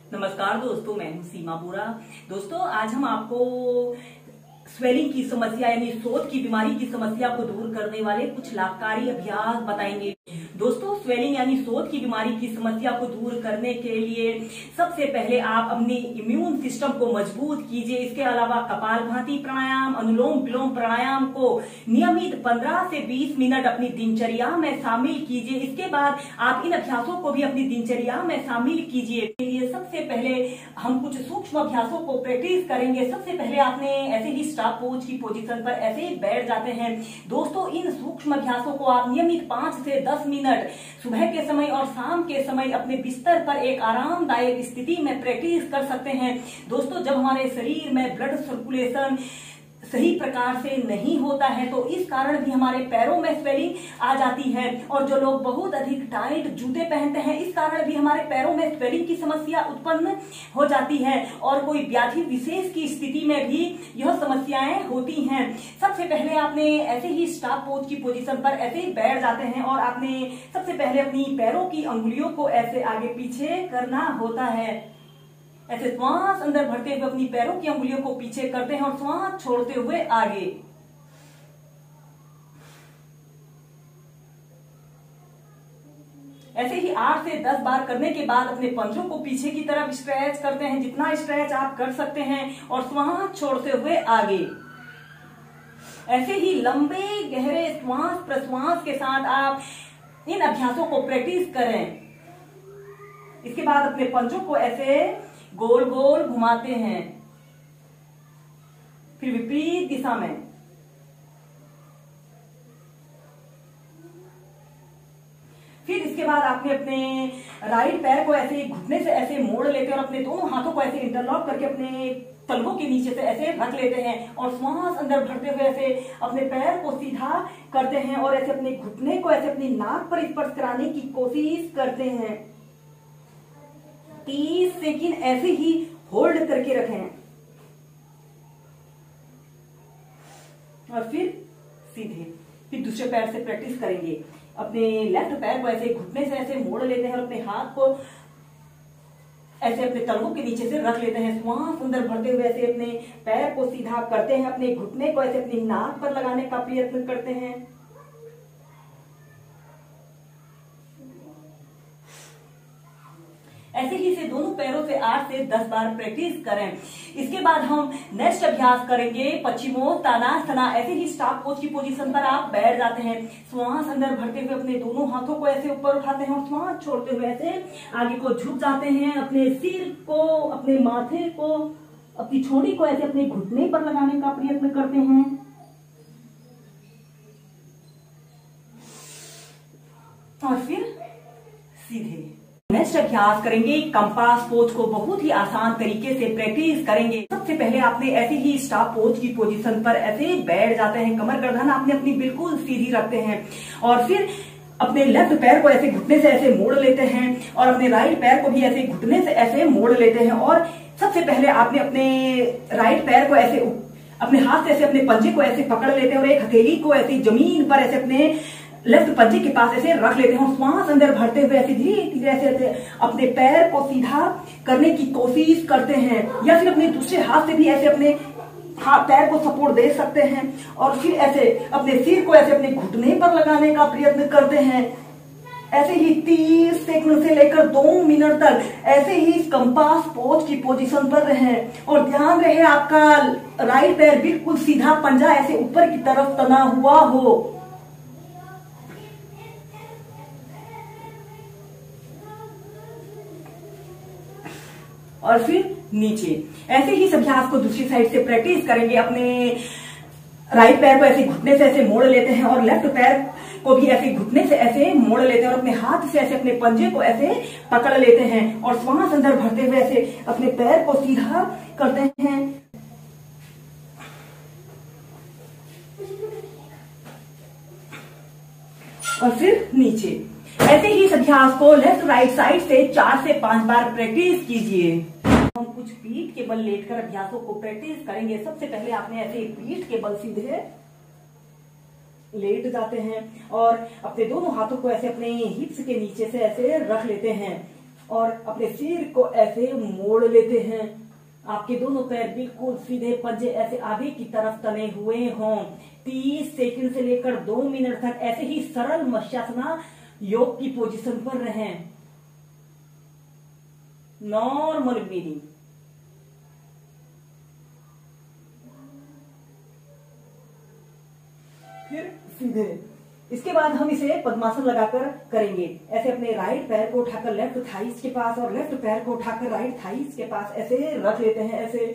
नमस्कार दोस्तों, मैं हूं सीमा बोरा। दोस्तों, आज हम आपको स्वेलिंग की समस्या यानी सोज की बीमारी की समस्या को दूर करने वाले कुछ लाभकारी अभ्यास बताएंगे। दोस्तों, स्वेलिंग यानी सोज की बीमारी की समस्या को दूर करने के लिए सबसे पहले आप अपनी इम्यून सिस्टम को मजबूत कीजिए। इसके अलावा कपालभाति प्राणायाम, अनुलोम विलोम प्राणायाम को नियमित 15 से 20 मिनट अपनी दिनचर्या में शामिल कीजिए। इसके बाद आप इन अभ्यासों को भी अपनी दिनचर्या में शामिल कीजिए। सबसे पहले हम कुछ सूक्ष्म अभ्यासों को प्रैक्टिस करेंगे। सबसे पहले आपने ऐसे ही स्टार पोज की पोजीशन पर ऐसे ही बैठ जाते हैं। दोस्तों, इन सूक्ष्म अभ्यासों को आप नियमित 5 से 10 मिनट सुबह के समय और शाम के समय अपने बिस्तर पर एक आरामदायक स्थिति में प्रैक्टिस कर सकते हैं। दोस्तों, जब हमारे शरीर में ब्लड सर्कुलेशन सही प्रकार से नहीं होता है तो इस कारण भी हमारे पैरों में स्वेलिंग आ जाती है। और जो लोग बहुत अधिक टाइट जूते पहनते हैं, इस कारण भी हमारे पैरों में स्वेलिंग की समस्या उत्पन्न हो जाती है। और कोई व्याधि विशेष की स्थिति में भी यह समस्याएं होती हैं। सबसे पहले आपने ऐसे ही स्टार पोज की पोजीशन पर ऐसे ही बैठ जाते हैं और आपने सबसे पहले अपनी पैरों की अंगुलियों को ऐसे आगे पीछे करना होता है। ऐसे श्वास अंदर भरते हुए अपनी पैरों की अंगुलियों को पीछे करते हैं और श्वास छोड़ते हुए आगे। ऐसे ही 8 से 10 बार करने के बाद अपने पंजों को पीछे की तरफ स्ट्रेच करते हैं, जितना स्ट्रेच आप कर सकते हैं, और श्वास छोड़ते हुए आगे। ऐसे ही लंबे गहरे श्वास प्रश्वास के साथ आप इन अभ्यासों को प्रैक्टिस करें। इसके बाद अपने पंजों को ऐसे गोल गोल घुमाते हैं, फिर विपरीत दिशा में। फिर इसके बाद आपने अपने राइट पैर को ऐसे घुटने से ऐसे मोड़ लेते हैं और अपने दोनों हाथों को ऐसे इंटरलॉक करके अपने तलवों के नीचे से ऐसे रख लेते हैं और श्वास अंदर भरते हुए ऐसे अपने पैर को सीधा करते हैं और ऐसे अपने घुटने को ऐसे अपनी नाक पर स्पर्श कराने की कोशिश करते हैं। 30 सेकंड ऐसे ही होल्ड करके रखें और फिर सीधे फिर दूसरे पैर से प्रैक्टिस करेंगे। अपने लेफ्ट पैर को ऐसे घुटने से ऐसे मोड़ लेते हैं और अपने हाथ को ऐसे अपने तलवों के नीचे से रख लेते हैं। श्वास अंदर भरते हुए ऐसे अपने पैर को सीधा करते हैं, अपने घुटने को ऐसे अपनी नाक पर लगाने का प्रयत्न करते हैं। ऐसे ही से दोनों पैरों से 8 से 10 बार प्रैक्टिस करें। इसके बाद हम नेक्स्ट अभ्यास करेंगे पश्चिमोत्तानासना। ऐसे ही स्टार पोज की पोजीशन पर आप बैठ जाते हैं। श्वास अंदर भरते हुए अपने दोनों हाथों को ऐसे ऊपर उठाते हैं और श्वास छोड़ते हुए ऐसे आगे को झुक जाते हैं। अपने सिर को, अपने माथे को, अपनी छोड़ी को ऐसे अपने घुटने पर लगाने का प्रयत्न करते हैं और फिर सीधे। नेक्स्ट अभ्यास करेंगे कंपास पोज को बहुत ही आसान तरीके से प्रैक्टिस करेंगे। सबसे पहले आपने ऐसे ही स्टार पोज की पोजीशन पर ऐसे बैठ जाते हैं। कमर गर्दन आपने अपनी बिल्कुल सीधी रखते हैं और फिर अपने लेफ्ट पैर को ऐसे घुटने से ऐसे मोड़ लेते हैं और अपने राइट पैर को भी ऐसे घुटने से ऐसे मोड़ लेते हैं। और सबसे पहले आपने अपने राइट पैर को ऐसे अपने हाथ से ऐसे अपने पंजे को ऐसे पकड़ लेते हैं और एक हथेली को ऐसे जमीन पर ऐसे अपने लेफ्ट पंजे के पास ऐसे रख लेते हैं और श्वास अंदर भरते हुए ऐसे धीरे धीरे ऐसे अपने पैर को सीधा करने की कोशिश करते हैं, या फिर अपने दूसरे हाथ से भी ऐसे अपने पैर को सपोर्ट दे सकते हैं और फिर ऐसे अपने सिर को ऐसे अपने घुटने पर लगाने का प्रयत्न करते हैं। ऐसे ही 30 सेकंड से लेकर 2 मिनट तक ऐसे ही कंपास पोज की पोजीशन पर रहें और ध्यान रहे आपका राइट पैर बिल्कुल सीधा, पंजा ऐसे ऊपर की तरफ तना हुआ हो। और फिर नीचे। ऐसे ही इस अभ्यास को दूसरी साइड से प्रैक्टिस करेंगे। अपने राइट पैर को ऐसे घुटने से ऐसे मोड़ लेते हैं और लेफ्ट पैर को भी ऐसे घुटने से ऐसे मोड़ लेते हैं और अपने हाथ से ऐसे अपने पंजे को ऐसे पकड़ लेते हैं और श्वास अंदर भरते हुए ऐसे अपने पैर को सीधा करते हैं और फिर नीचे। ऐसे ही इस अभ्यास को लेफ्ट राइट साइड से 4 से 5 बार प्रैक्टिस कीजिए। हम कुछ पीठ के बल लेटकर अभ्यासों को प्रैक्टिस करेंगे। सबसे पहले आपने ऐसे पीठ के बल सीधे लेट जाते हैं और अपने दोनों हाथों को ऐसे अपने हिप्स के नीचे से ऐसे रख लेते हैं और अपने सिर को ऐसे मोड़ लेते हैं। आपके दोनों पैर बिल्कुल सीधे, पंजे ऐसे आगे की तरफ तने हुए हों। 30 सेकंड से लेकर 2 मिनट तक ऐसे ही सरल मत्स्यासना योग की पोजीशन पर रहें। Normal breathing. फिर सीधे। इसके बाद हम इसे पद्मासन लगाकर करेंगे। ऐसे अपने राइट पैर को उठाकर लेफ्ट थाइस के पास और लेफ्ट पैर को उठाकर राइट थाइस के पास ऐसे रख लेते हैं। ऐसे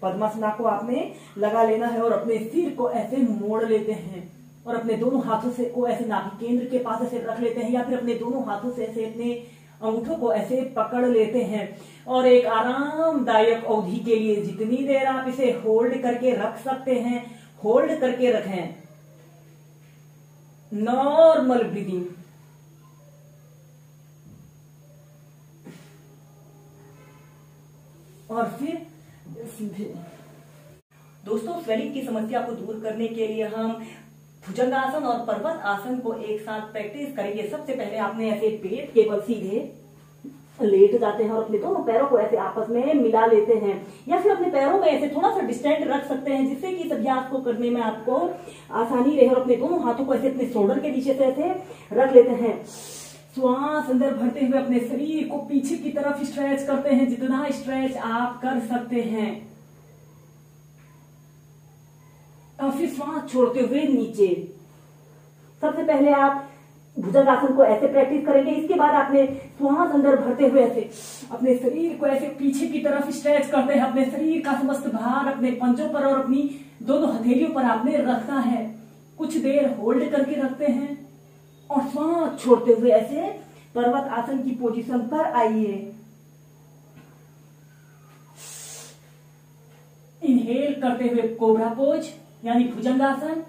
पद्मासना को आपने लगा लेना है और अपने सिर को ऐसे मोड़ लेते हैं और अपने दोनों हाथों से को ऐसे नाभि केंद्र के पास ऐसे रख लेते हैं या फिर अपने दोनों हाथों से ऐसे अपने अंगूठों को ऐसे पकड़ लेते हैं और एक आरामदायक अवधि के लिए जितनी देर आप इसे होल्ड करके रख सकते हैं होल्ड करके रखें। Normal breathing. और फिर सीधे। दोस्तों, स्वेलिंग की समस्या को दूर करने के लिए हम भुजंगासन और पर्वत आसन को एक साथ प्रैक्टिस करेंगे। सबसे पहले आपने ऐसे पेट के बल सीधे लेट जाते हैं और अपने दोनों पैरों को ऐसे आपस में मिला लेते हैं या फिर अपने पैरों में ऐसे थोड़ा सा डिस्टेंट रख सकते हैं जिससे कि इस अभ्यास को करने में आपको आसानी रहे। और अपने दोनों हाथों को ऐसे अपने शोल्डर के नीचे से ऐसे रख लेते हैं। श्वास अंदर भरते हुए अपने शरीर को पीछे की तरफ स्ट्रेच करते हैं, जितना स्ट्रेच आप कर सकते हैं। और फिर श्वास छोड़ते हुए नीचे। सबसे पहले आप भुजंगासन को ऐसे प्रैक्टिस करेंगे। इसके बाद आपने श्वास अंदर भरते हुए ऐसे अपने शरीर को ऐसे पीछे की तरफ स्ट्रेच करते हैं। अपने शरीर का समस्त भार अपने पंजों पर और अपनी दोनों हथेलियों पर आपने रखना है। कुछ देर होल्ड करके रखते हैं और श्वास छोड़ते हुए ऐसे पर्वत आसन की पोजीशन पर आइए। इनहेल करते हुए कोबरा पोज यानी भुजंगासन,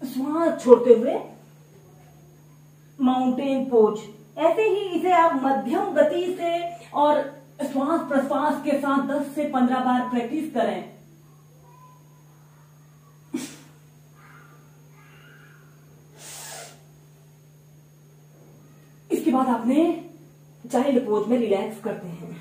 श्वास छोड़ते हुए माउंटेन पोज। ऐसे ही इसे आप मध्यम गति से और श्वास प्रश्वास के साथ 10 से 15 बार प्रैक्टिस करें। इसके बाद आपने चाइल्ड पोज में रिलैक्स करते हैं।